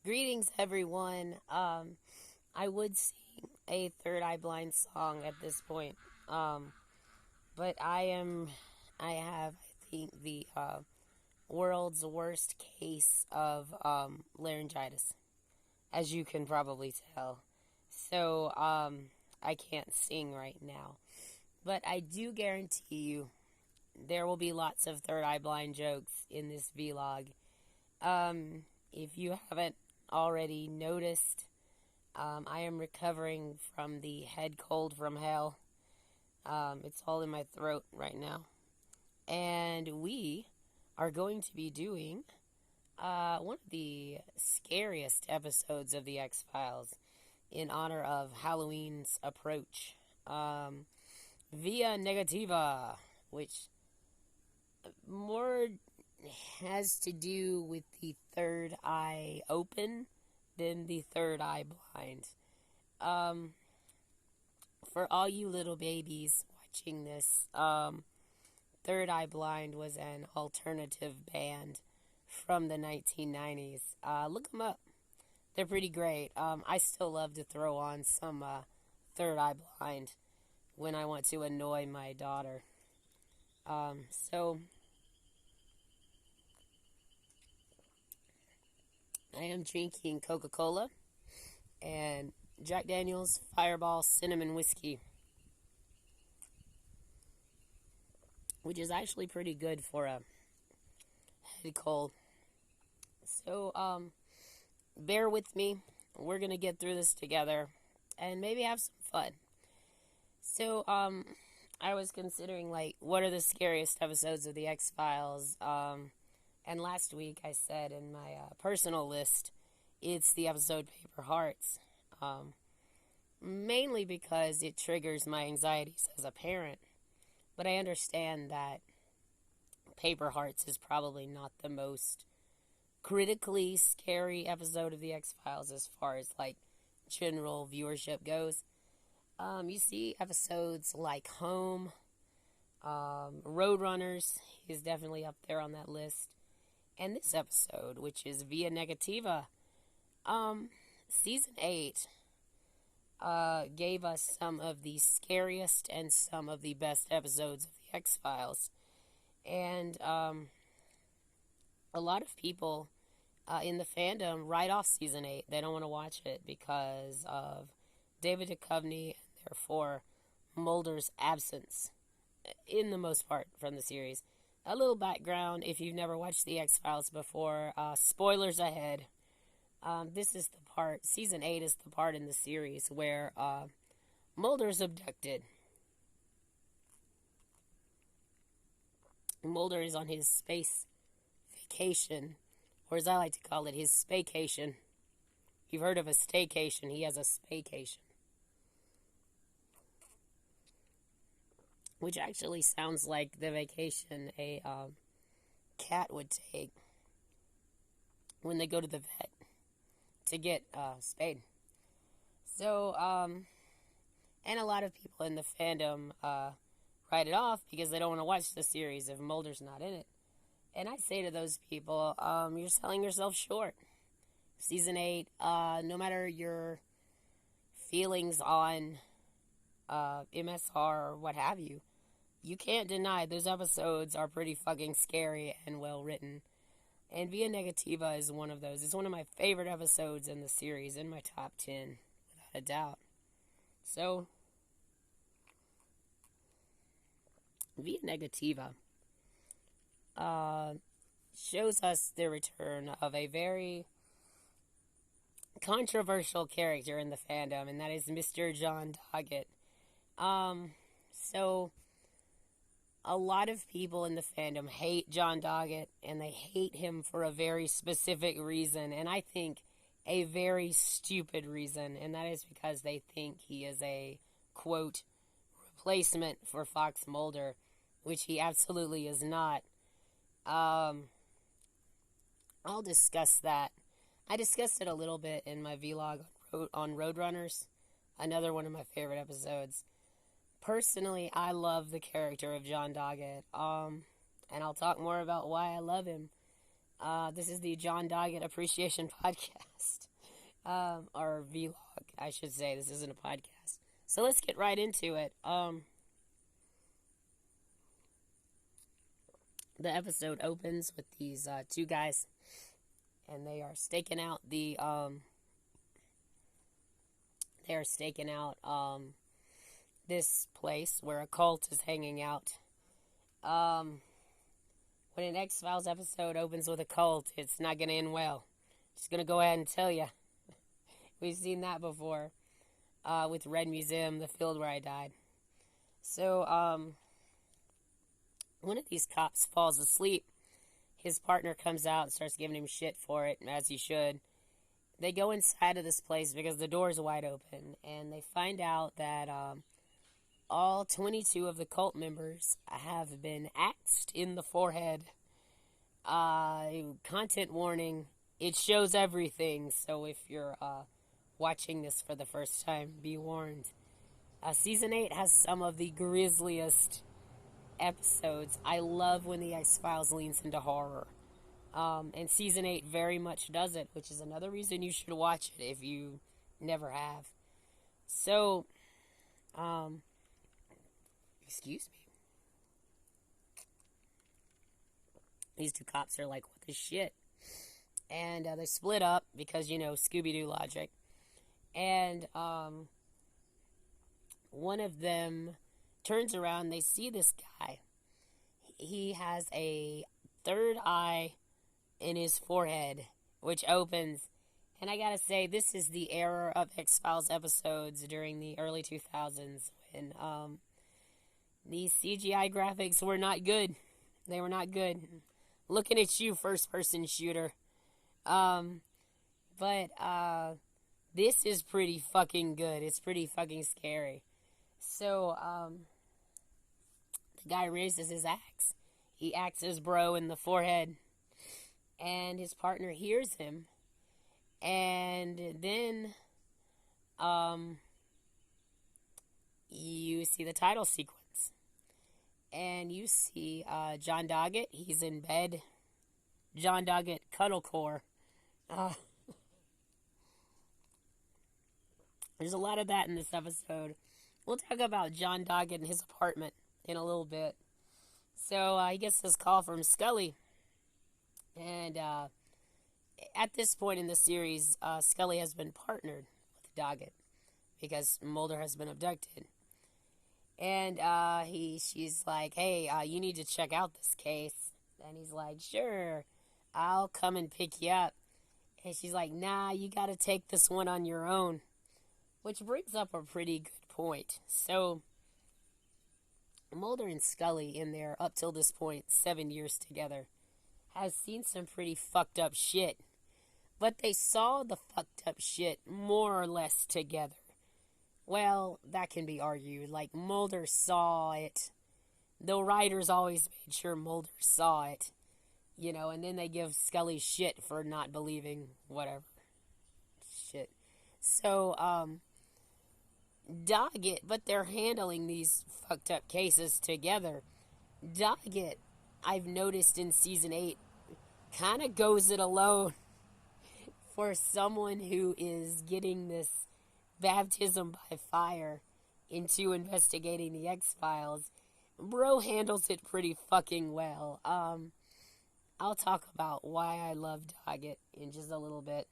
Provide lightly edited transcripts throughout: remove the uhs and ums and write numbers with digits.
Greetings, everyone. I would sing a Third Eye Blind song at this point, but I have, I think, the world's worst case of laryngitis, as you can probably tell. So, I can't sing right now. But I do guarantee you there will be lots of Third Eye Blind jokes in this vlog. If you haven't already noticed, I am recovering from the head cold from hell. It's all in my throat right now. And we are going to be doing one of the scariest episodes of The X-Files in honor of Halloween's approach. Via Negativa, which more has to do with the third eye open than the third eye blind. For all you little babies watching this, Third Eye Blind was an alternative band from the 1990s. Look them up. They're pretty great. I still love to throw on some Third Eye Blind when I want to annoy my daughter. So I am drinking Coca-Cola and Jack Daniel's Fireball Cinnamon Whiskey, which is actually pretty good for a head cold. So, bear with me. We're gonna get through this together and maybe have some fun. So, I was considering, like, what are the scariest episodes of The X-Files? And last week I said in my personal list, it's the episode Paper Hearts. Mainly because it triggers my anxieties as a parent. But I understand that Paper Hearts is probably not the most critically scary episode of The X-Files as far as, like, general viewership goes. You see episodes like Home, Roadrunners is definitely up there on that list. And this episode, which is Via Negativa, Season 8 gave us some of the scariest and some of the best episodes of The X-Files. And a lot of people in the fandom write off Season 8. They don't want to watch it because of David Duchovny and therefore Mulder's absence in the most part from the series. A little background, if you've never watched The X-Files before, spoilers ahead. This is the part, Season 8 is the part in the series where Mulder's abducted. Mulder is on his space vacation, or as I like to call it, his spaycation. You've heard of a staycation, he has a spaycation. Which actually sounds like the vacation a cat would take when they go to the vet to get spayed. So, and a lot of people in the fandom write it off because they don't want to watch the series if Mulder's not in it. And I say to those people, you're selling yourself short. Season 8, no matter your feelings on MSR or what have you, you can't deny those episodes are pretty fucking scary and well written. And Via Negativa is one of those. It's one of my favorite episodes in the series, in my top 10, without a doubt. So, Via Negativa shows us the return of a very controversial character in the fandom, and that is Mr. John Doggett. So a lot of people in the fandom hate John Doggett, and they hate him for a very specific reason, and I think a very stupid reason, and that is because they think he is a, quote, replacement for Fox Mulder, which he absolutely is not. I'll discuss that. I discussed it a little bit in my vlog on Roadrunners, another one of my favorite episodes. Personally, I love the character of John Doggett, and I'll talk more about why I love him This is the John Doggett Appreciation Podcast, or vlog, I should say. This isn't a podcast. So let's get right into it. The episode opens with these two guys, and they are staking out this place where a cult is hanging out. When an X-Files episode opens with a cult, it's not going to end well. Just going to go ahead and tell you. We've seen that before with Red Museum, the field where I died. So, one of these cops falls asleep. His partner comes out and starts giving him shit for it, as he should. They go inside of this place because the door's wide open, and they find out that all 22 of the cult members have been axed in the forehead. Content warning, it shows everything, so if you're watching this for the first time, be warned. Season 8 has some of the grisliest episodes. I love when the X-Files leans into horror. And Season 8 very much does it, which is another reason you should watch it if you never have. So, excuse me. These two cops are like, what the shit? And they split up because, Scooby-Doo logic. And one of them turns around, they see this guy. He has a third eye in his forehead, which opens. And I gotta say, this is the era of X-Files episodes during the early 2000s when these CGI graphics were not good. They were not good. Looking at you, first-person shooter. But this is pretty fucking good. It's pretty fucking scary. So, the guy raises his axe. He axes bro in the forehead. And his partner hears him. And then, you see the title sequence. And you see John Doggett. He's in bed. John Doggett Cuddlecore. There's a lot of that in this episode. We'll talk about John Doggett and his apartment in a little bit. So he gets this call from Scully. And at this point in the series, Scully has been partnered with Doggett because Mulder has been abducted. And she's like, hey, you need to check out this case. And he's like, sure, I'll come and pick you up. And she's like, nah, you got to take this one on your own. Which brings up a pretty good point. So, Mulder and Scully, in their, up till this point, 7 years together, has seen some pretty fucked up shit. But they saw the fucked up shit more or less together. Well, that can be argued. Like, Mulder saw it. The writers always made sure Mulder saw it. And then they give Scully shit for not believing whatever. Shit. So, Doggett, but they're handling these fucked up cases together. Doggett, I've noticed in Season 8, kind of goes it alone for someone who is getting this baptism by fire into investigating the X-Files. Bro handles it pretty fucking well. I'll talk about why I love Doggett in just a little bit.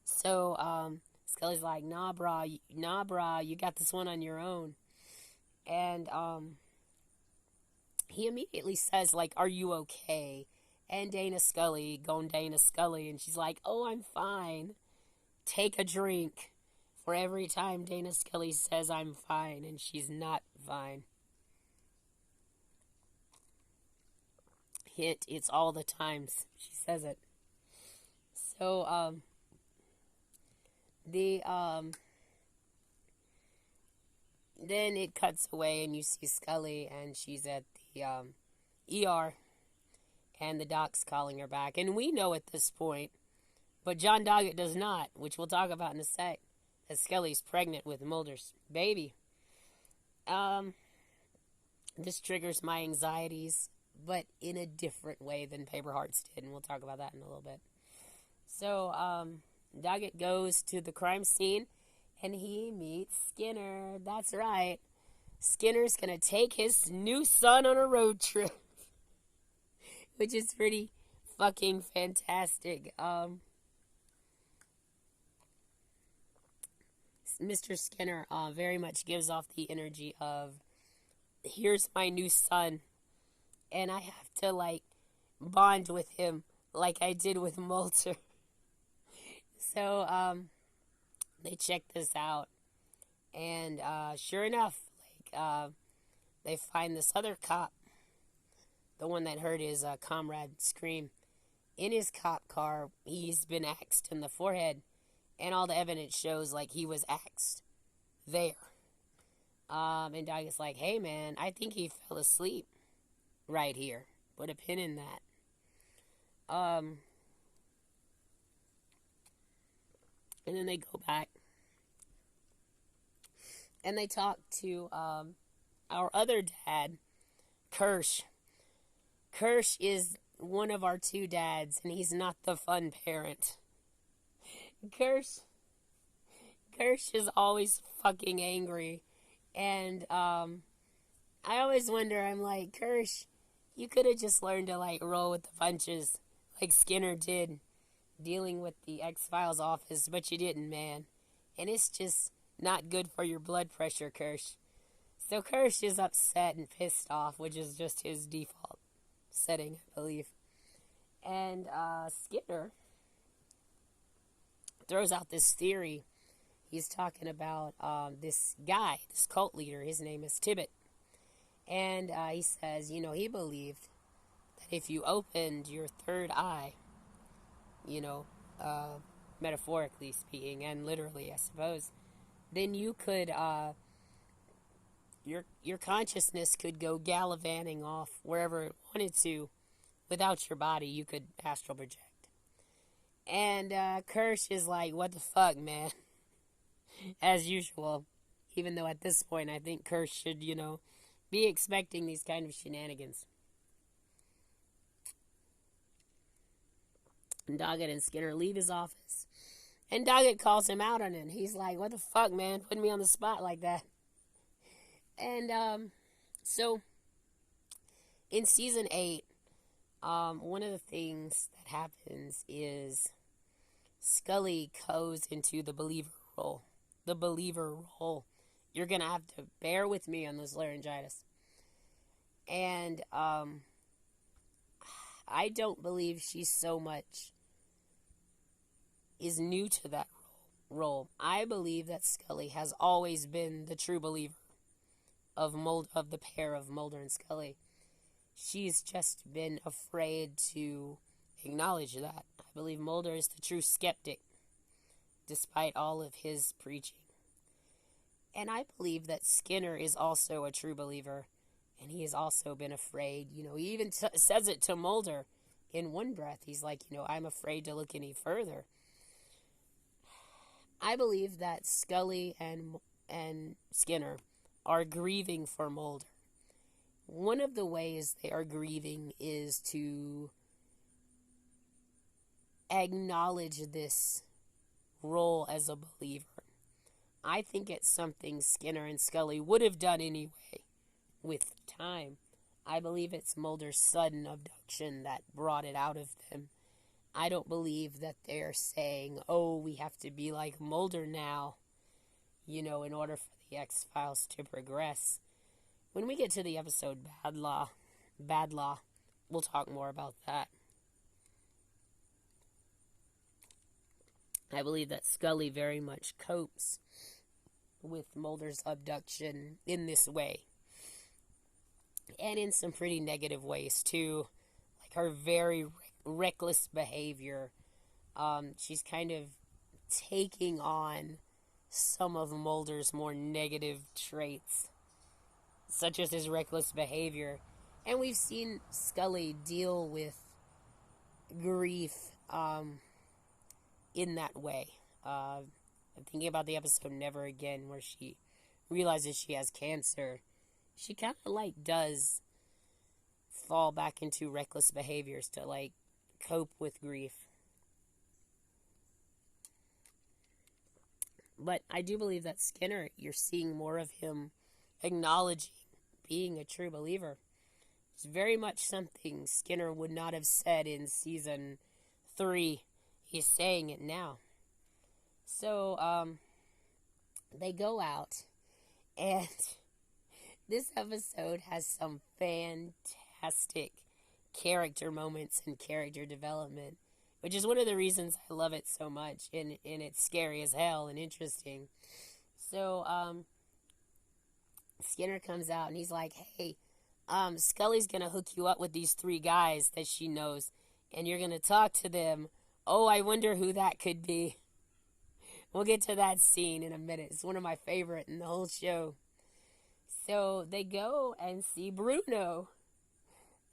So, Scully's like, nah, brah, you got this one on your own. And, he immediately says, like, are you okay? And Dana Scully, and she's like, oh, I'm fine. Take a drink. For every time Dana Scully says I'm fine, and she's not fine. Hint, it's all the times she says it. So, then it cuts away and you see Scully and she's at the, ER and the doc's calling her back. And we know at this point, but John Doggett does not, which we'll talk about in a sec, that Scully's pregnant with Mulder's baby. This triggers my anxieties but in a different way than Paper Hearts did, and we'll talk about that in a little bit. So, Doggett goes to the crime scene, and he meets Skinner. That's right. Skinner's gonna take his new son on a road trip, which is pretty fucking fantastic. Mr. Skinner very much gives off the energy of, here's my new son, and I have to, like, bond with him like I did with Mulder. So, they check this out, and sure enough, they find this other cop, the one that heard his comrade scream. In his cop car, he's been axed in the forehead, and all the evidence shows, like, he was axed there. And Doggett's like, hey, man, I think he fell asleep right here. Put a pin in that. And then they go back, and they talk to our other dad, Kirsch. Kirsch is one of our two dads, and he's not the fun parent. Kirsch is always fucking angry, and I always wonder, I'm like, Kirsch, you could have just learned to, like, roll with the punches like Skinner did dealing with the X-Files office, but you didn't, man. And it's just not good for your blood pressure, Kirsch. So Kirsch is upset and pissed off, which is just his default setting, I believe. And Skinner throws out this theory. He's talking about this guy, this cult leader. His name is Tibbet. And he says, you know, he believed that if you opened your third eye, you know, metaphorically speaking, and literally, I suppose, then you could, your consciousness could go gallivanting off wherever it wanted to without your body. You could astral project. And Kirsch is like, what the fuck, man? As usual. Even though at this point, I think Kirsch should, you know, be expecting these kind of shenanigans. And Doggett and Skinner leave his office. And Doggett calls him out on it. He's like, what the fuck, man? Putting me on the spot like that. And, so, in season 8, one of the things that happens is Scully goes into the believer role. The believer role. You're going to have to bear with me on this laryngitis. And, I don't believe she so much is new to that role. I believe that Scully has always been the true believer of the pair of Mulder and Scully. She's just been afraid to acknowledge that. I believe Mulder is the true skeptic, despite all of his preaching. And I believe that Skinner is also a true believer, and he has also been afraid. You know, he even says it to Mulder in one breath. He's like, you know, I'm afraid to look any further. I believe that Scully and Skinner are grieving for Mulder. One of the ways they are grieving is to acknowledge this role as a believer. I think it's something Skinner and Scully would have done anyway with time. I believe it's Mulder's sudden abduction that brought it out of them. I don't believe that they're saying, oh, we have to be like Mulder now, you know, in order for the X-Files to progress. When we get to the episode Bad Law, we'll talk more about that. I believe that Scully very much copes with Mulder's abduction in this way. And in some pretty negative ways, too. Like her very reckless behavior. She's kind of taking on some of Mulder's more negative traits, such as his reckless behavior. And we've seen Scully deal with grief in that way. I'm thinking about the episode Never Again, where she realizes she has cancer. She kind of like does fall back into reckless behaviors to like cope with grief. But I do believe that Skinner, you're seeing more of him acknowledging being a true believer. It's very much something Skinner would not have said in season 3. He's saying it now. So, they go out, and this episode has some fantastic character moments and character development, which is one of the reasons I love it so much, and it's scary as hell and interesting. So, Skinner comes out, and he's like, hey, Scully's gonna hook you up with these 3 guys that she knows, and you're gonna talk to them. Oh, I wonder who that could be. We'll get to that scene in a minute. It's one of my favorite in the whole show. So they go and see Bruno.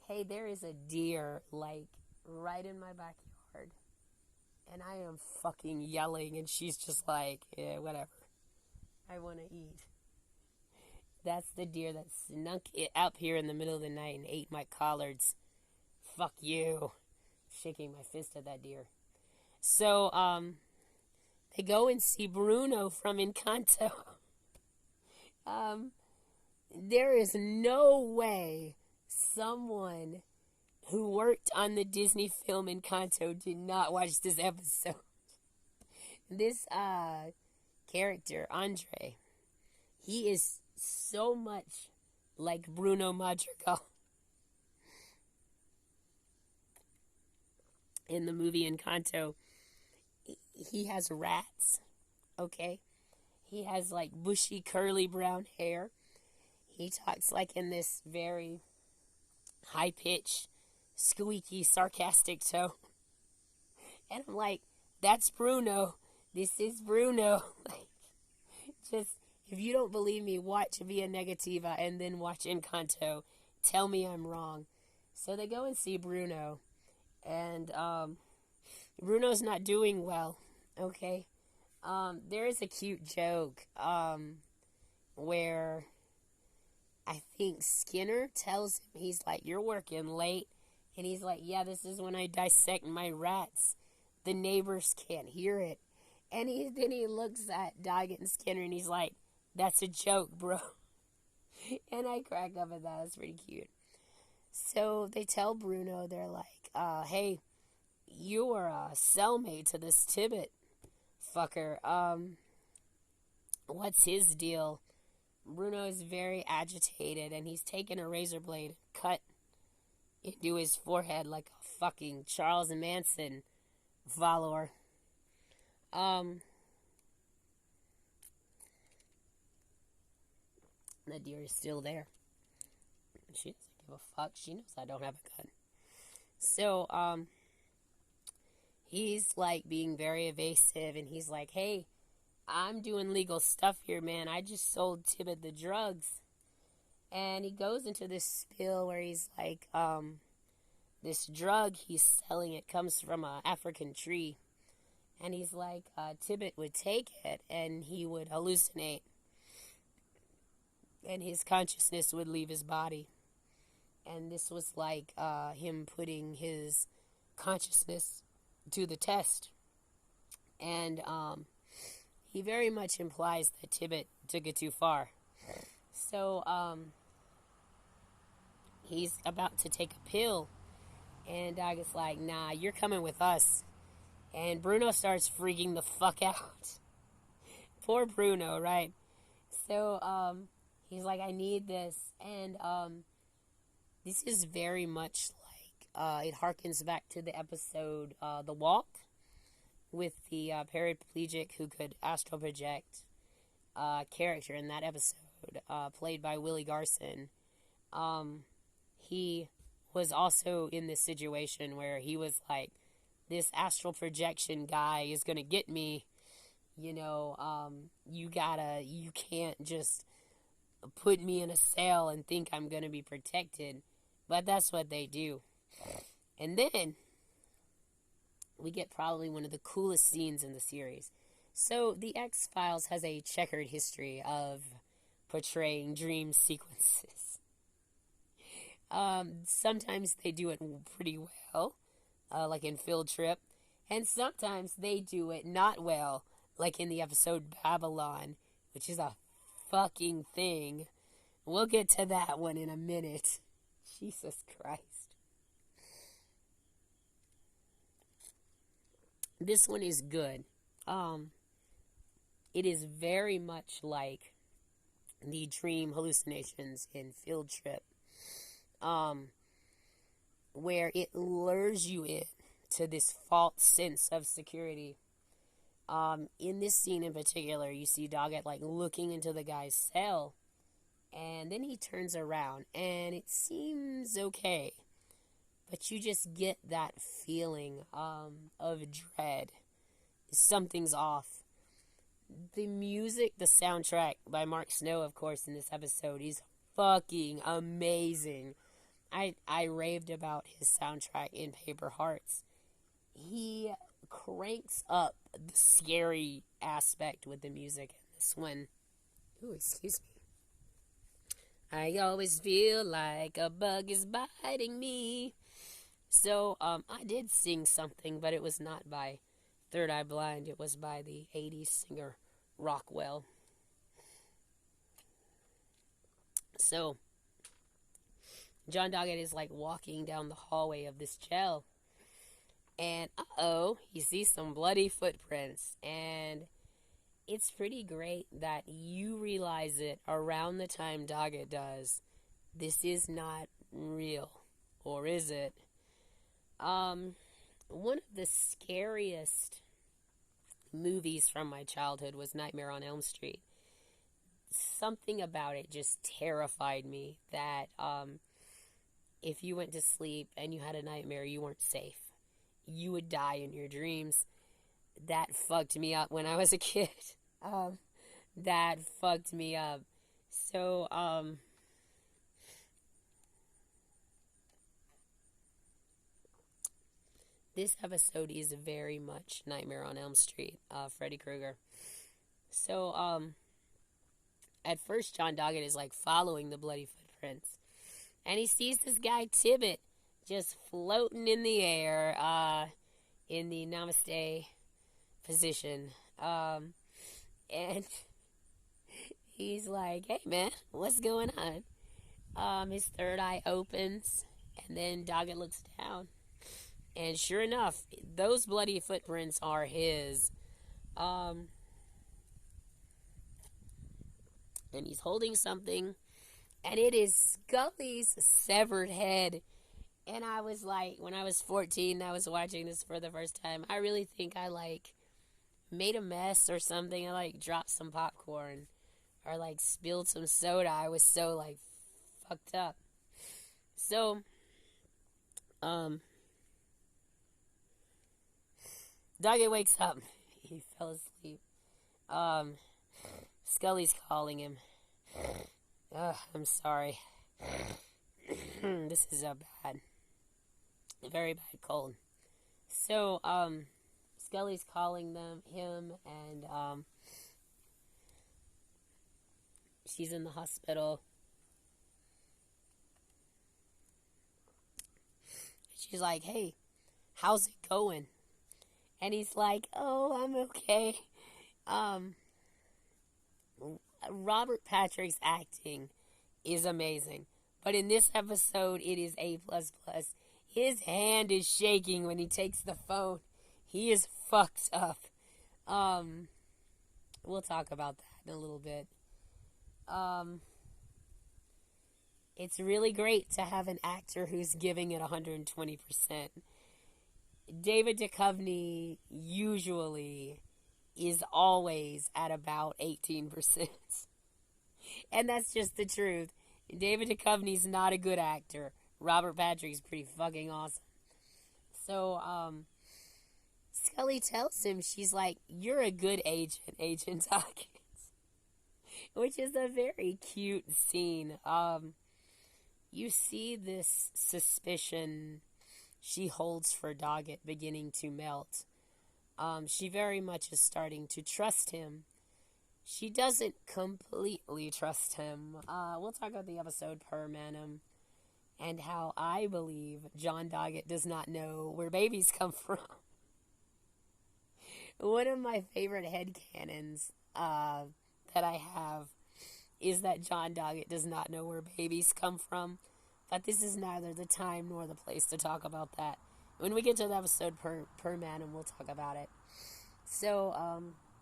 Hey, there is a deer, like, right in my backyard. And I am fucking yelling, and she's just like, yeah, whatever. I want to eat. That's the deer that snuck it up here in the middle of the night and ate my collards. Fuck you. Shaking my fist at that deer. So, they go and see Bruno from Encanto. There is no way someone who worked on the Disney film Encanto did not watch this episode. This character, Andre, he is so much like Bruno Madrigal in the movie Encanto. He has rats, okay? He has like bushy, curly brown hair. He talks like in this very high-pitched, squeaky, sarcastic tone. And I'm like, that's Bruno. This is Bruno. Like, just, if you don't believe me, watch Via Negativa and then watch Encanto. Tell me I'm wrong. So they go and see Bruno. And Bruno's not doing well, okay? There is a cute joke where I think Skinner tells him, he's like, you're working late. And he's like, yeah, this is when I dissect my rats. The neighbors can't hear it. And then he looks at Doggett and Skinner and he's like, that's a joke, bro. And I crack up at that. That's pretty cute. So they tell Bruno, they're like, hey, you are a cellmate to this Tibbet fucker. What's his deal? Bruno is very agitated, and he's taken a razor blade, cut into his forehead like a fucking Charles Manson follower. The deer is still there. She doesn't give a fuck. She knows I don't have a gun. So, he's like being very evasive, and he's like, hey, I'm doing legal stuff here, man. I just sold Tibbet the drugs. And he goes into this spiel where he's like, this drug he's selling, it comes from an African tree. And he's like, Tibbet would take it and he would hallucinate. And his consciousness would leave his body. And this was like him putting his consciousness to the test. And he very much implies that Tibbet took it too far. So he's about to take a pill. And Doggett's like, nah, you're coming with us. And Bruno starts freaking the fuck out. Poor Bruno, right? So he's like, I need this. And this is very much like, it harkens back to the episode The Walk, with the paraplegic who could astral project character in that episode, played by Willie Garson. He was also in this situation where he was like, this astral projection guy is going to get me, you can't just put me in a cell and think I'm going to be protected. But that's what they do. And then we get probably one of the coolest scenes in the series. So the X-Files has a checkered history of portraying dream sequences. Sometimes they do it pretty well, like in Field Trip, and sometimes they do it not well, like in the episode Babylon, which is a fucking thing. We'll get to that one in a minute. Jesus Christ. This one is good. It is very much like the dream hallucinations in Field Trip, where it lures you in to this false sense of security. In this scene in particular, you see Doggett like looking into the guy's cell, and then he turns around, and it seems okay, but you just get that feeling of dread. Something's off. The music, the soundtrack by Mark Snow, of course, in this episode is fucking amazing. I raved about his soundtrack in Paper Hearts. He cranks up the scary aspect with the music in this one. Ooh, excuse me. I always feel like a bug is biting me. So, I did sing something, but it was not by Third Eye Blind. It was by the 80s singer Rockwell. So, John Doggett is like walking down the hallway of this jail, and he sees some bloody footprints, and it's pretty great that you realize it around the time Doggett does. This is not real, or is it? One of the scariest movies from my childhood was Nightmare on Elm Street. Something about it just terrified me that if you went to sleep and you had a nightmare, you weren't safe. You would die in your dreams. That fucked me up when I was a kid. That fucked me up. So, this episode is very much Nightmare on Elm Street, Freddy Krueger. So, at first, John Doggett is like following the bloody footprints, and he sees this guy, Tibbet, just floating in the air, in the Namaste position. And he's like, hey man, what's going on? His third eye opens, and then Doggett looks down. And sure enough, those bloody footprints are his. And he's holding something, and it is Scully's severed head. And I was like, when I was 14, I was watching this for the first time. I really think I like made a mess or something. I like dropped some popcorn or like spilled some soda. I was so like fucked up. So, Doggett wakes up. He fell asleep. Scully's calling him. I'm sorry. This is a very bad cold. So, Scully's calling him, and, she's in the hospital. She's like, hey, how's it going? And he's like, oh, I'm okay. Robert Patrick's acting is amazing. But in this episode, it is A++. His hand is shaking when he takes the phone. He is fucked up. We'll talk about that in a little bit. It's really great to have an actor who's giving it 120%. David Duchovny usually is always at about 18%. And that's just the truth. David Duchovny's not a good actor. Robert Patrick's pretty fucking awesome. So, Scully tells him, she's like, you're a good agent, Agent Doggett. Which is a very cute scene. You see this suspicion she holds for Doggett beginning to melt. She very much is starting to trust him. She doesn't completely trust him. We'll talk about the episode per manum. and how I believe John Doggett does not know where babies come from. One of my favorite headcanons that I have is that John Doggett does not know where babies come from. But this is neither the time nor the place to talk about that. When we get to the episode per man, and we'll talk about it. So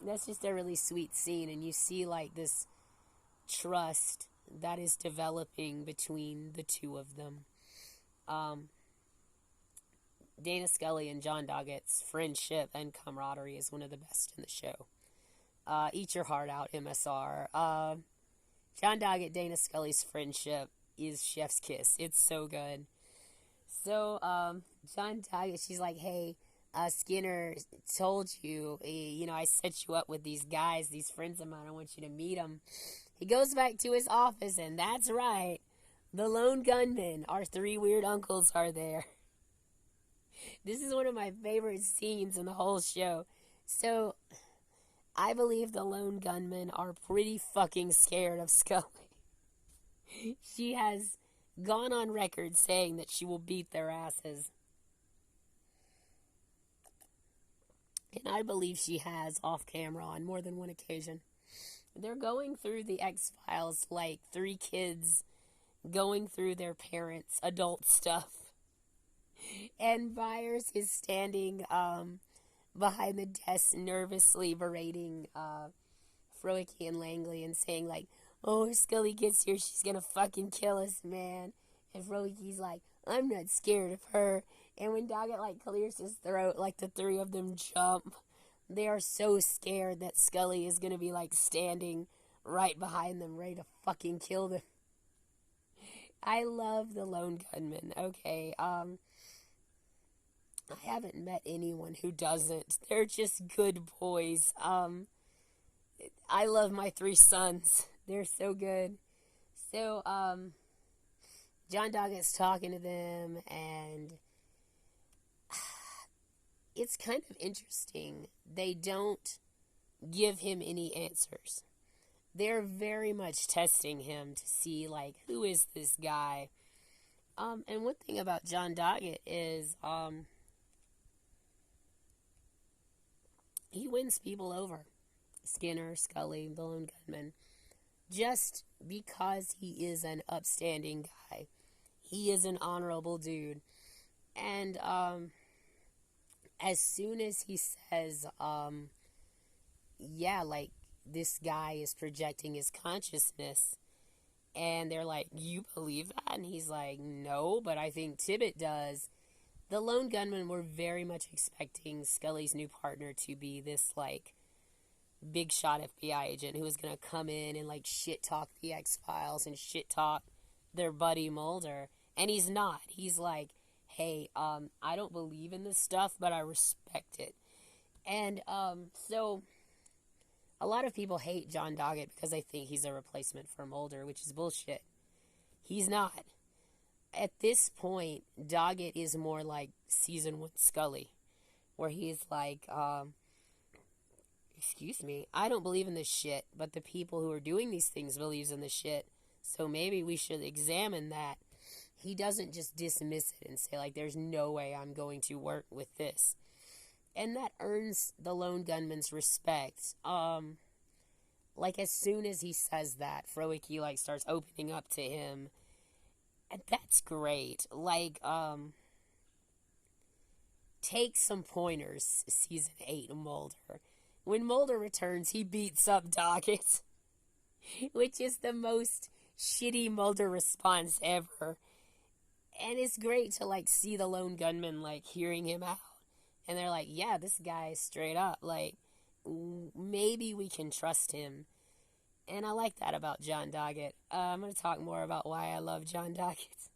that's just a really sweet scene, and you see like this trust that is developing between the two of them. Dana Scully and John Doggett's friendship and camaraderie is one of the best in the show. Eat your heart out, MSR. John Doggett, Dana Scully's friendship is chef's kiss. It's so good. So, John Doggett, she's like, hey, Skinner told you, I set you up with these guys, these friends of mine. I want you to meet them. He goes back to his office, and that's right. The lone gunman, our three weird uncles, are there. This is one of my favorite scenes in the whole show. So, I believe the lone gunmen are pretty fucking scared of Scully. She has gone on record saying that she will beat their asses. And I believe she has off camera on more than one occasion. They're going through the X-Files like three kids going through their parents' adult stuff. And Byers is standing behind the desk nervously berating Froeike and Langley and saying like, oh, if Scully gets here, she's gonna fucking kill us, man. And Froeike's like, I'm not scared of her. And when Doggett like clears his throat, like the three of them jump. They are so scared that Scully is gonna be like standing right behind them, ready to fucking kill them. I love the lone gunman. Okay, I haven't met anyone who doesn't. They're just good boys. I love my three sons. They're so good. So, John Doggett's talking to them, and it's kind of interesting. They don't give him any answers. They're very much testing him to see, like, who is this guy? And one thing about John Doggett is, he wins people over. Skinner, Scully, the lone gunman. Just because he is an upstanding guy. He is an honorable dude. And, as soon as he says, yeah, like, this guy is projecting his consciousness, and they're like, you believe that? And he's like, no, but I think Tibbet does. The lone gunmen were very much expecting Scully's new partner to be this, like, big shot FBI agent who was going to come in and, like, shit talk the X-Files and shit talk their buddy Mulder. And he's not. He's like, hey, I don't believe in this stuff, but I respect it. And, so a lot of people hate John Doggett because they think he's a replacement for Mulder, which is bullshit. He's not. At this point, Doggett is more like season 1 Scully, where he's like, excuse me, I don't believe in this shit, but the people who are doing these things believes in this shit, so maybe we should examine that. He doesn't just dismiss it and say, like, there's no way I'm going to work with this. And that earns the lone gunman's respect. Like, as soon as he says that, Froeike, like, starts opening up to him. And that's great. Like, take some pointers, season 8 Mulder. When Mulder returns, he beats up Doggett, which is the most shitty Mulder response ever. And it's great to, like, see the lone gunman, like, hearing him out. And they're like, yeah, this guy is straight up. Like, maybe we can trust him. And I like that about John Doggett. I'm going to talk more about why I love John Doggett.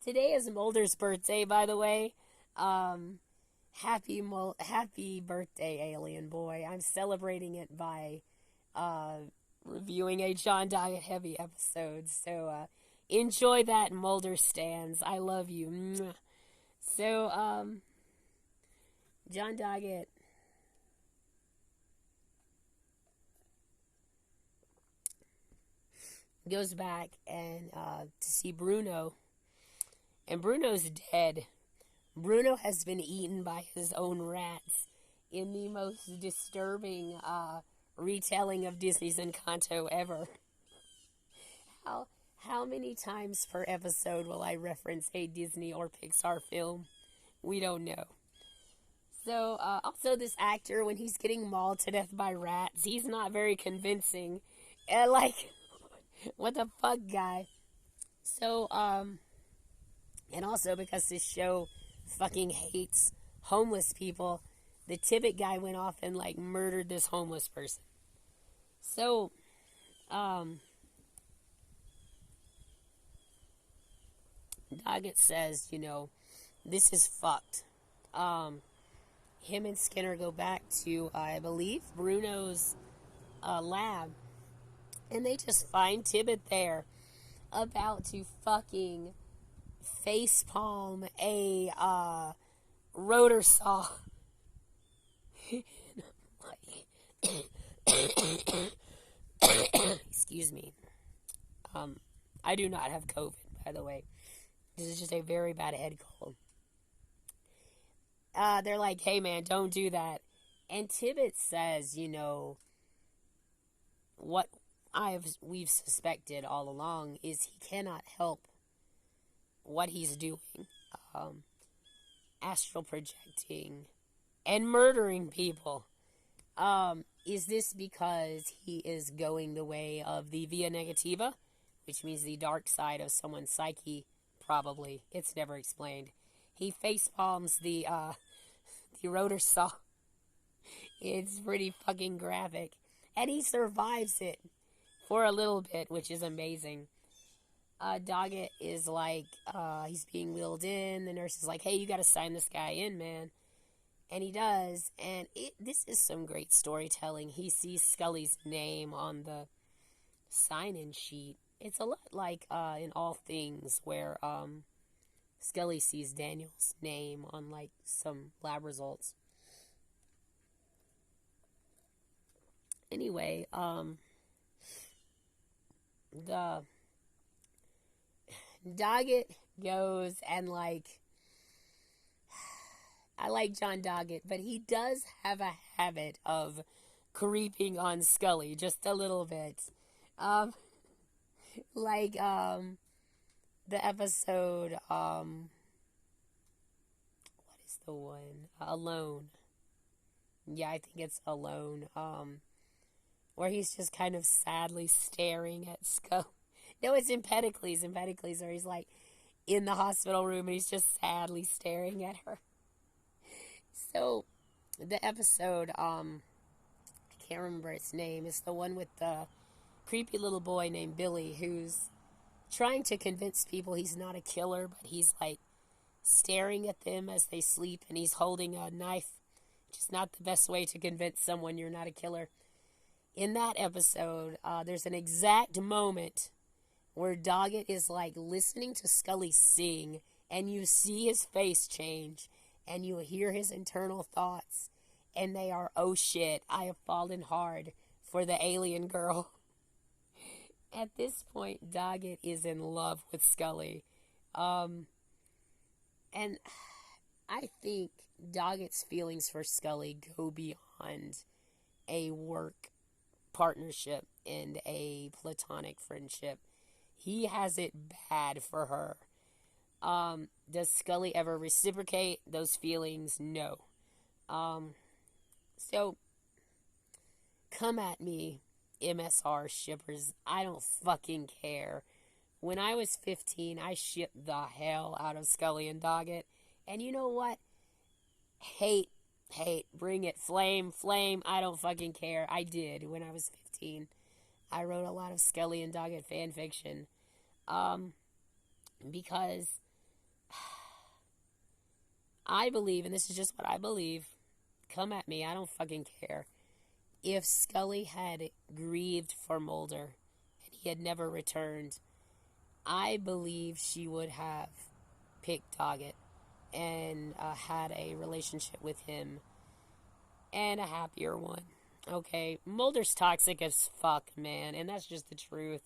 Today is Mulder's birthday, by the way. Happy birthday, alien boy. I'm celebrating it by reviewing a John Doggett heavy episode. So, enjoy that, Mulder stands. I love you. So, John Doggett goes back and to see Bruno, And Bruno's dead. Bruno has been eaten by his own rats in the most disturbing retelling of Disney's Encanto ever. How how many times per episode will I reference a Disney or Pixar film? We don't know. So, also this actor, when he's getting mauled to death by rats, he's not very convincing. Like, what the fuck, guy? So, and also because this show fucking hates homeless people, the Tibbet guy went off and, like, murdered this homeless person. So, Doggett says, this is fucked. Him and Skinner go back to, I believe, Bruno's lab, and they just find Tibbet there, about to fucking facepalm a rotor saw. Excuse me. I do not have COVID, by the way. This is just a very bad head cold. They're like, hey man, don't do that. And Tibbet says, what we've suspected all along is he cannot help what he's doing. Astral projecting and murdering people. Is this because he is going the way of the Via Negativa, which means the dark side of someone's psyche? Probably. It's never explained. He face palms the rotor saw. It's pretty fucking graphic. And he survives it for a little bit, which is amazing. Doggett is like, he's being wheeled in. The nurse is like, hey, you gotta sign this guy in, man. And he does. And this is some great storytelling. He sees Scully's name on the sign-in sheet. It's a lot like in All Things, where Scully sees Daniel's name on, like, some lab results. Anyway, the Doggett goes and, like, I like John Doggett, but he does have a habit of creeping on Scully just a little bit. The episode, what is the one? Alone. Yeah, I think it's Alone. Where he's just kind of sadly staring at Scully. No, it's Empedocles. Empedocles, where he's, like, in the hospital room and he's just sadly staring at her. So, the episode, I can't remember its name. It's the one with the creepy little boy named Billy who's trying to convince people he's not a killer, but he's, like, staring at them as they sleep, and he's holding a knife, which is not the best way to convince someone you're not a killer. In that episode, there's an exact moment where Doggett is, like, listening to Scully sing, and you see his face change, and you hear his internal thoughts, and they are, oh shit, I have fallen hard for the alien girl. At this point, Doggett is in love with Scully. And I think Doggett's feelings for Scully go beyond a work partnership and a platonic friendship. He has it bad for her. Does Scully ever reciprocate those feelings? No. So, come at me, MSR shippers. I don't fucking care. When I was 15, I shipped the hell out of Scully and Doggett. And you know what? Hate, bring it. Flame, I don't fucking care. I did when I was 15. I wrote a lot of Scully and Doggett fan fiction. Because I believe, and this is just what I believe, come at me, I don't fucking care. If Scully had grieved for Mulder and he had never returned, I believe she would have picked Doggett and had a relationship with him, and a happier one. Okay, Mulder's toxic as fuck, man, and that's just the truth.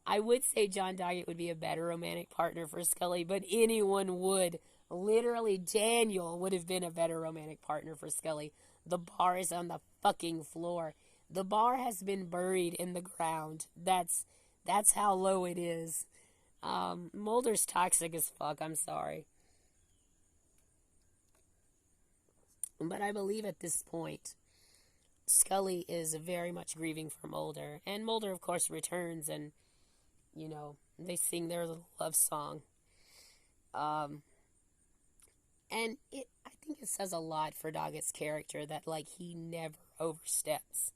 I would say John Doggett would be a better romantic partner for Scully, but anyone would. Literally, Daniel would have been a better romantic partner for Scully. The bar is on the fucking floor. The bar has been buried in the ground. That's how low it is. Mulder's toxic as fuck. I'm sorry. But I believe at this point, Scully is very much grieving for Mulder. And Mulder, of course, returns and, they sing their little love song. And I think it says a lot for Doggett's character that, like, he never oversteps.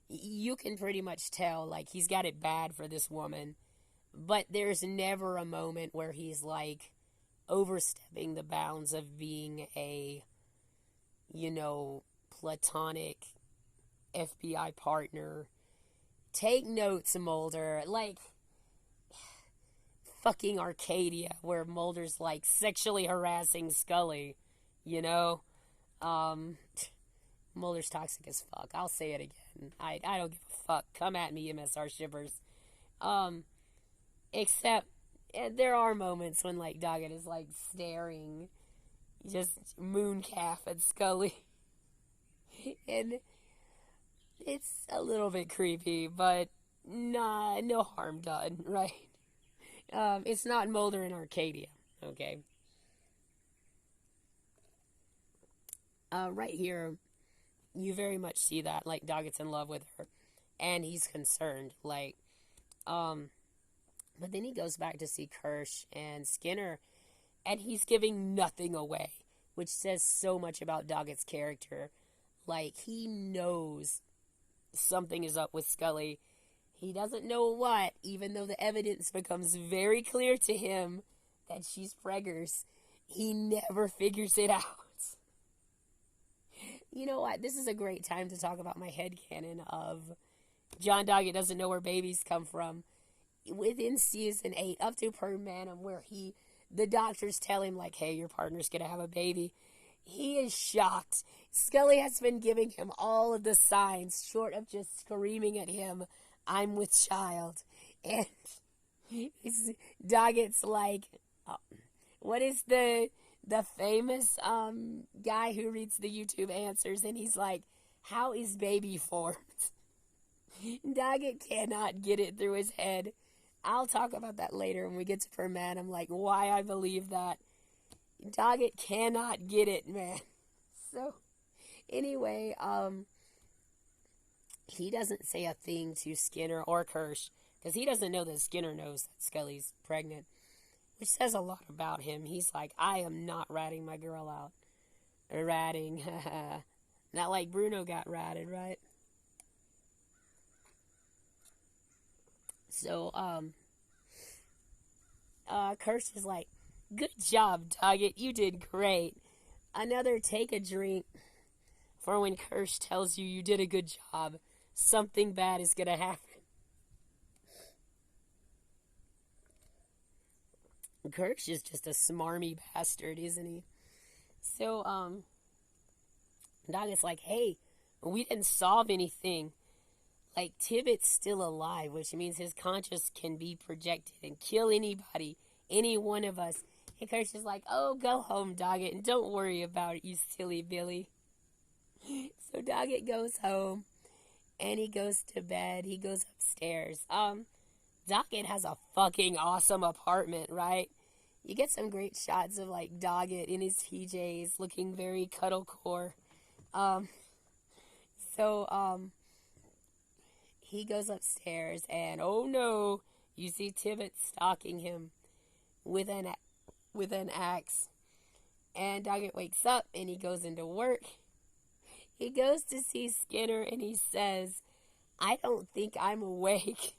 You can pretty much tell, like, he's got it bad for this woman. But there's never a moment where he's, like, overstepping the bounds of being a, platonic FBI partner. Take notes, Mulder. Like, fucking Arcadia, where Mulder's, like, sexually harassing Scully, Mulder's toxic as fuck. I'll say it again. I don't give a fuck. Come at me, MSR shippers. Except, there are moments when, like, Doggett is, like, staring, just mooncalf at Scully. And it's a little bit creepy, but nah, no harm done, right? It's not Mulder and Arcadia, okay? Right here, you very much see that, like, Doggett's in love with her, and he's concerned, like, but then he goes back to see Kirsch and Skinner, and he's giving nothing away, which says so much about Doggett's character. Like, he knows something is up with Scully. He doesn't know what, even though the evidence becomes very clear to him that she's preggers. He never figures it out. You know what? This is a great time to talk about my headcanon of John Doggett doesn't know where babies come from. Within season 8, up to Per Manum, where the doctors tell him, like, hey, your partner's gonna have a baby. He is shocked. Scully has been giving him all of the signs, short of just screaming at him, I'm with child. And Doggett's like, what is the famous guy who reads the YouTube answers? And he's like, how is baby formed? Doggett cannot get it through his head. I'll talk about that later when we get to Per Manum, like, why I believe that. Doggett cannot get it, man. So, anyway, he doesn't say a thing to Skinner or Kirsch, because he doesn't know that Skinner knows that Scully's pregnant, which says a lot about him. He's like, I am not ratting my girl out. Ratting, not like Bruno got ratted, right? So, Kirsch is like, good job, Doggett. You did great. Another take a drink for when Kirsch tells you did a good job. Something bad is gonna happen. Kirsch is just a smarmy bastard, isn't he? So, Doggett's like, hey, we didn't solve anything. Like, Tibbet's still alive, which means his conscience can be projected and kill anybody, any one of us. And Kirsch is like, oh, go home, Doggett, and don't worry about it, you silly Billy. So Doggett goes home, and he goes to bed. He goes upstairs. Doggett has a fucking awesome apartment, right? You get some great shots of, like, Doggett in his PJs, looking very cuddlecore. He goes upstairs, and oh no, you see Tibbet stalking him with an axe. And Doggett wakes up, and he goes into work. He goes to see Skinner, and he says, I don't think I'm awake.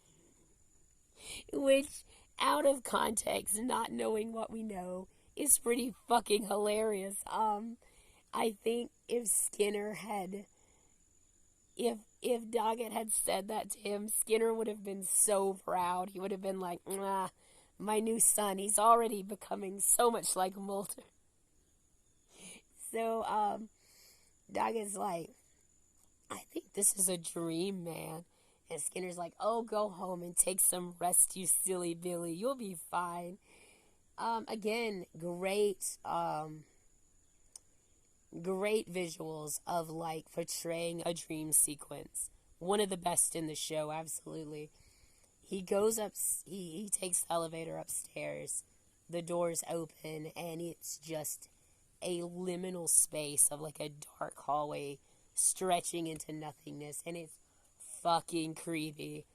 Which, out of context, not knowing what we know, is pretty fucking hilarious. I think if Skinner had... If Doggett had said that to him, Skinner would have been so proud. He would have been like, my new son, he's already becoming so much like Mulder. So, Doggett's like, I think this is a dream, man. And Skinner's like, oh, go home and take some rest, you silly Billy. You'll be fine. Again, great visuals of like portraying a dream sequence. One of the best in the show, absolutely. He goes up, he takes the elevator upstairs. The doors open, and it's just a liminal space of like a dark hallway stretching into nothingness, and it's fucking creepy.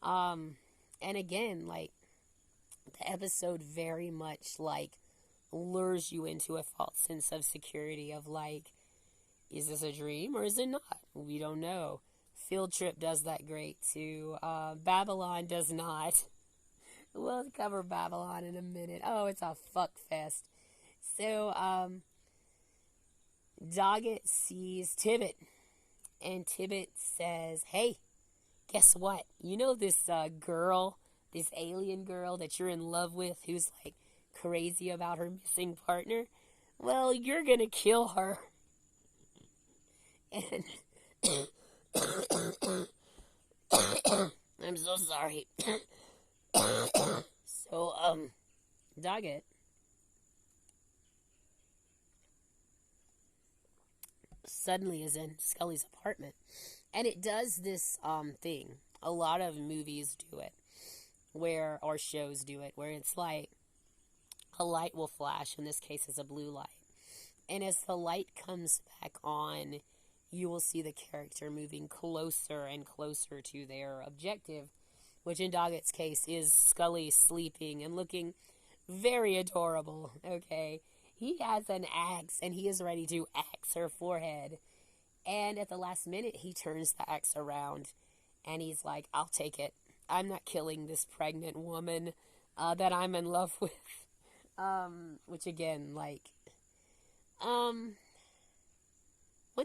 And again, like, the episode very much like lures you into a false sense of security of like, is this a dream or is it not? We don't know. Field Trip does that great too. Babylon does not. We'll cover Babylon in a minute. Oh, it's a fuck fest. So, Doggett sees Tibbet, and Tibbet says, hey, guess what? You know this girl, this alien girl that you're in love with who's like crazy about her missing partner? Well, you're gonna kill her. And I'm so sorry. So, Doggett suddenly is in Scully's apartment. And it does this thing. A lot of movies do it, or shows do it, where it's like a light will flash. In this case, it's a blue light. And as the light comes back on, you will see the character moving closer and closer to their objective, which in Doggett's case is Scully sleeping and looking very adorable, okay? He has an axe, and he is ready to axe her forehead. And at the last minute, he turns the axe around, and he's like, I'll take it. I'm not killing this pregnant woman that I'm in love with. Which again, like, one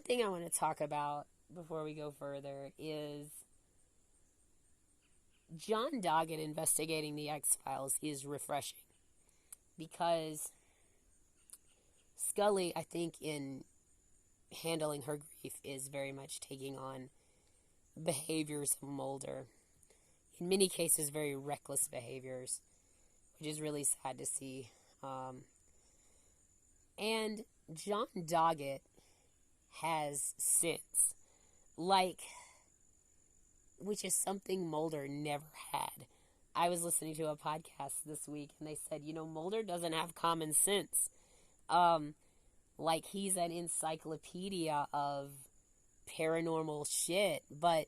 thing I want to talk about before we go further is John Doggett investigating the X-Files is refreshing. Because Scully, I think, in handling her grief, is very much taking on behaviors of Mulder. In many cases, very reckless behaviors, which is really sad to see. And John Doggett has sense, like, which is something Mulder never had. I was listening to a podcast this week, and they said, Mulder doesn't have common sense. Like, he's an encyclopedia of paranormal shit, but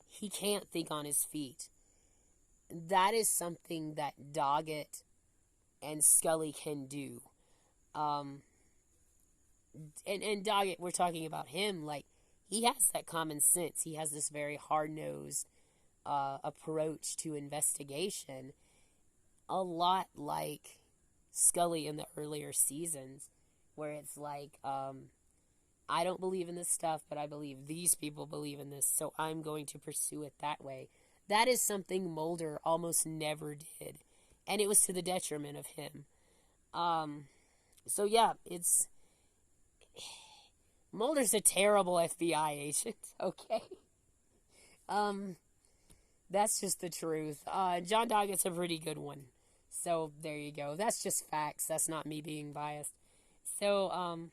he can't think on his feet. That is something that Doggett and Scully can do. And Doggett, we're talking about him, like, he has that common sense. He has this very hard-nosed approach to investigation, a lot like Scully in the earlier seasons, where it's like, I don't believe in this stuff, but I believe these people believe in this, so I'm going to pursue it that way. That is something Mulder almost never did, and it was to the detriment of him. So yeah, Mulder's a terrible FBI agent, okay? That's just the truth. John Doggett's a pretty good one. So, there you go. That's just facts. That's not me being biased. So,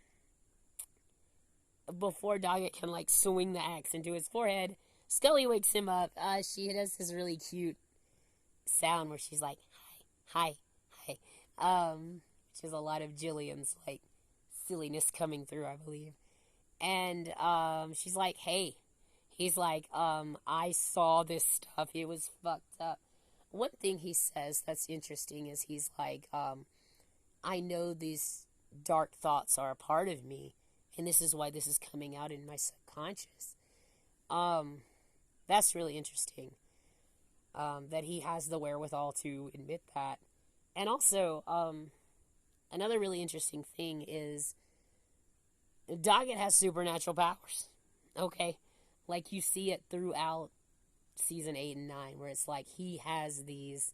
before Doggett can, like, swing the axe into his forehead, Scully wakes him up. She does this really cute sound where she's like, hi, hi, hi. Which is a lot of Jillian's, like, silliness coming through, I believe. And, she's like, hey. He's like, I saw this stuff. It was fucked up. One thing he says that's interesting is he's like, I know these dark thoughts are a part of me, and this is why this is coming out in my subconscious. That's really interesting. That he has the wherewithal to admit that. And also, another really interesting thing is Doggett has supernatural powers. Okay? Like, you see it throughout season 8 and 9, where it's like he has these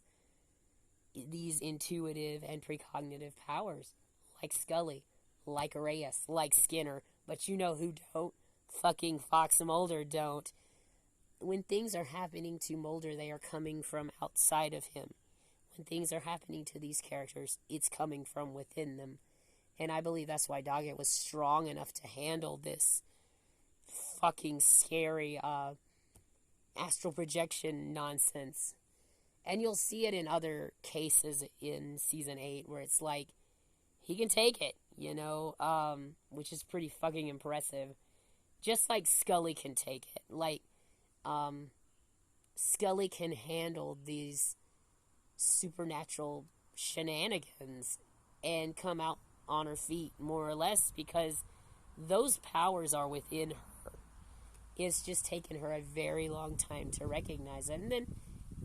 intuitive and precognitive powers, like Scully, like Reyes, like Skinner. But you know who don't? Fucking Fox and Mulder don't. when things are happening to Mulder, they are coming from outside of him. When things are happening to these characters, it's coming from within them. And I believe that's why Doggett was strong enough to handle this fucking scary astral projection nonsense. And you'll see it in other cases in season 8 where it's like he can take it, which is pretty fucking impressive. Just like Scully can take it. Like, Scully can handle these supernatural shenanigans and come out on her feet, more or less, because those powers are within her. It's just taken her a very long time to recognize it. And then,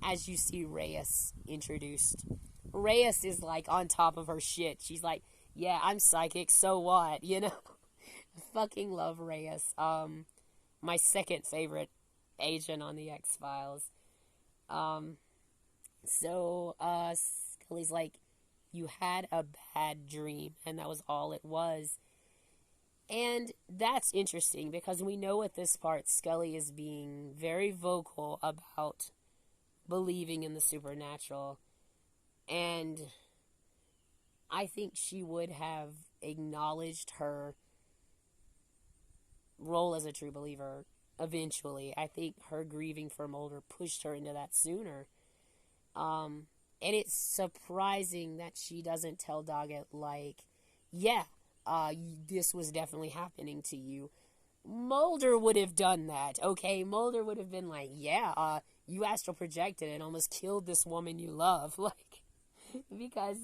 as you see Reyes introduced, Reyes is like on top of her shit. She's like, yeah, I'm psychic, so what, I fucking love Reyes. My second favorite agent on the X-Files. Scully's like, you had a bad dream, and that was all it was. And that's interesting, because we know at this part Scully is being very vocal about believing in the supernatural. And I think she would have acknowledged her role as a true believer eventually. I think her grieving for Mulder pushed her into that sooner. And it's surprising that she doesn't tell Doggett, like, yeah, this was definitely happening to you. Mulder would have done that, okay? Mulder would have been like, yeah, you astral projected and almost killed this woman you love. Like, because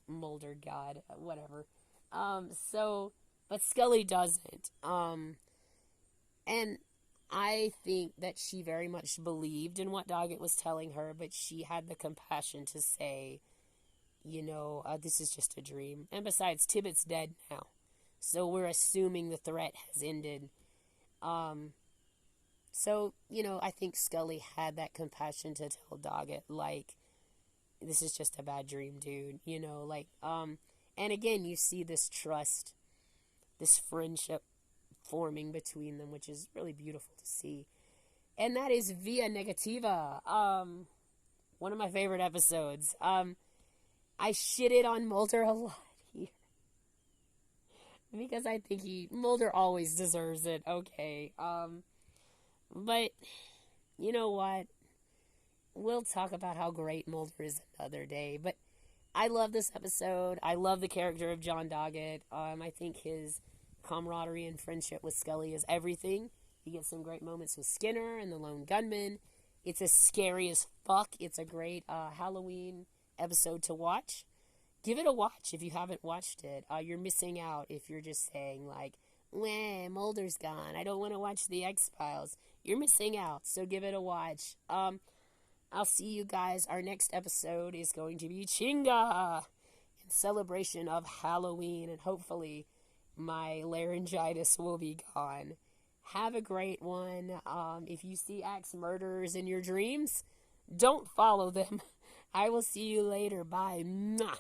Mulder, God, whatever. But Scully doesn't. And I think that she very much believed in what Doggett was telling her, but she had the compassion to say, this is just a dream. And besides, Tibbett's dead now. So we're assuming the threat has ended. I think Scully had that compassion to tell Doggett, like, this is just a bad dream, dude. And again, you see this trust, this friendship forming between them, which is really beautiful to see. And that is Via Negativa. One of my favorite episodes. I shitted on Mulder a lot here. Because I think Mulder always deserves it. Okay. But, you know what? We'll talk about how great Mulder is another day. But I love this episode. I love the character of John Doggett. I think his camaraderie and friendship with Scully is everything. You get some great moments with Skinner and the Lone Gunman. It's as scary as fuck. It's a great Halloween episode to watch. Give it a watch if you haven't watched it. You're missing out if you're just saying, like, meh, Mulder's gone, I don't want to watch the X-Files. You're missing out, so give it a watch. I'll see you guys. Our next episode is going to be Chinga, in celebration of Halloween, and hopefully my laryngitis will be gone. Have a great one. If you see axe murderers in your dreams, don't follow them. I will see you later. Bye. Mwah.